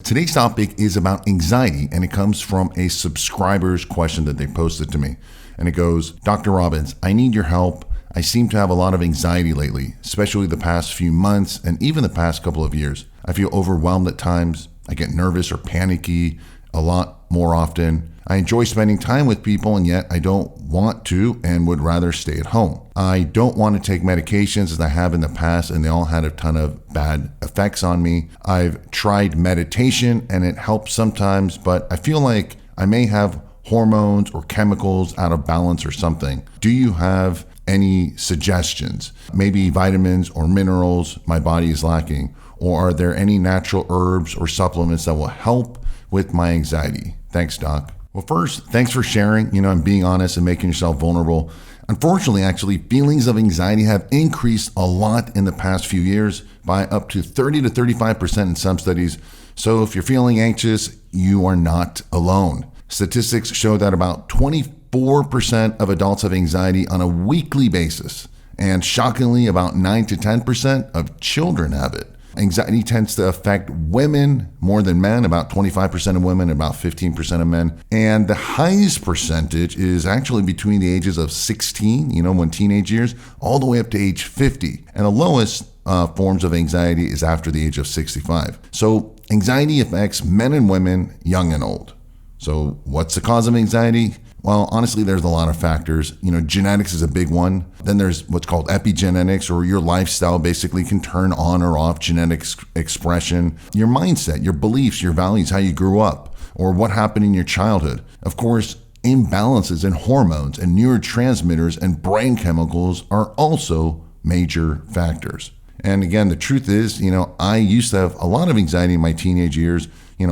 Today's topic is about anxiety, and it comes from a subscriber's question that they posted to me. And it goes, Dr. Robbins, I need your help. I seem to have a lot of anxiety lately, especially the past few months and even the past couple of years. I feel overwhelmed at times. I get nervous or panicky a lot more often. I enjoy spending time with people, and yet I don't want to and would rather stay at home. I don't want to take medications as I have in the past, and they all had a ton of bad effects on me. I've tried meditation and it helps sometimes, but I feel like I may have hormones or chemicals out of balance or something. Do you have any suggestions? Maybe vitamins or minerals my body is lacking, or are there any natural herbs or supplements that will help with my anxiety? Thanks, Doc. Well, first, thanks for sharing, and being honest and making yourself vulnerable. Unfortunately, actually, feelings of anxiety have increased a lot in the past few years by up to 30 to 35% in some studies. So if you're feeling anxious, you are not alone. Statistics show that about 24% of adults have anxiety on a weekly basis. And shockingly, about 9 to 10% of children have it. Anxiety tends to affect women more than men, about 25% of women, about 15% of men. And the highest percentage is actually between the ages of 16, when teenage years, all the way up to age 50. And the lowest forms of anxiety is after the age of 65. So anxiety affects men and women, young and old. So what's the cause of anxiety? Well, honestly, there's a lot of factors. Genetics is a big one. Then there's what's called epigenetics, or your lifestyle basically can turn on or off genetic expression. Your mindset, your beliefs, your values, how you grew up, or what happened in your childhood. Of course, imbalances in hormones and neurotransmitters and brain chemicals are also major factors. And again, the truth is, I used to have a lot of anxiety in my teenage years,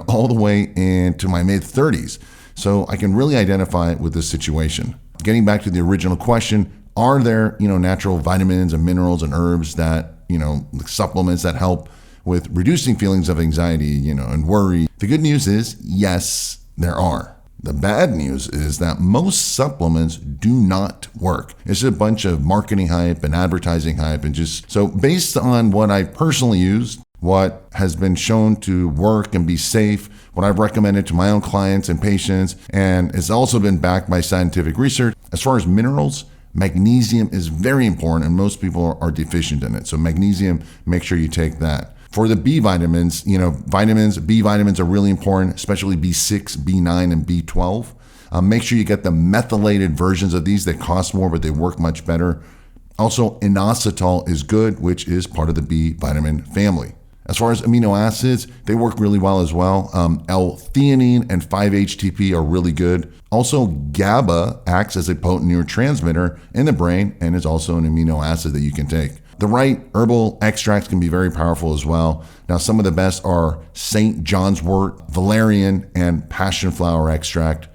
all the way into my mid-30s. So I can really identify with this situation. Getting back to the original question, are there, natural vitamins and minerals and herbs that, supplements that help with reducing feelings of anxiety, and worry? The good news is, yes, there are. The bad news is that most supplements do not work. It's a bunch of marketing hype and advertising hype, and so based on what I personally used, what has been shown to work and be safe, what I've recommended to my own clients and patients, and it's also been backed by scientific research. As far as minerals, magnesium is very important, and most people are deficient in it. So magnesium, make sure you take that. For the B vitamins, B vitamins are really important, especially B6, B9, and B12. Make sure you get the methylated versions of these. They cost more, but they work much better. Also, Inositol is good, which is part of the B vitamin family. As far as amino acids, they work really well as well. L-Theanine and 5-HTP are really good. Also, GABA acts as a potent neurotransmitter in the brain and is also an amino acid that you can take. The right herbal extracts can be very powerful as well. Now, some of the best are St. John's wort, valerian, and passion flower extract.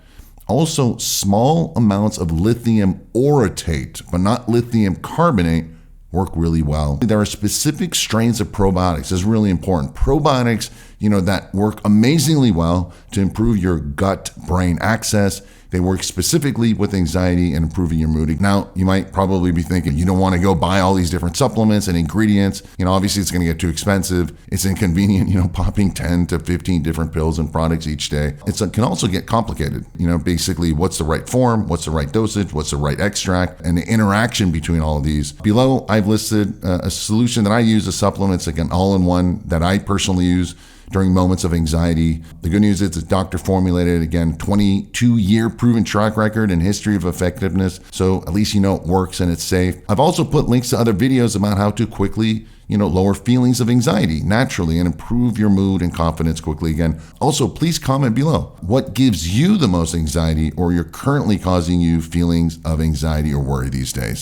Also, small amounts of lithium orotate, but not lithium carbonate, work really well. There are specific strains of probiotics. This is really important. Probiotics, that work amazingly well to improve your gut-brain access. They work specifically with anxiety and improving your mood. Now, you might probably be thinking, you don't want to go buy all these different supplements and ingredients. Obviously it's going to get too expensive. It's inconvenient, popping 10 to 15 different pills and products each day. It can also get complicated. Basically what's the right form, what's the right dosage, what's the right extract, and the interaction between all of these. Below, I've listed a solution that I use, a supplement. It's like an all-in-one that I personally use during moments of anxiety. The good news is it's doctor formulated, again, 22-year proven track record and history of effectiveness. So at least it works and it's safe. I've also put links to other videos about how to quickly, lower feelings of anxiety naturally and improve your mood and confidence quickly. Again, also please comment below. What gives you the most anxiety, or you're currently causing you feelings of anxiety or worry these days?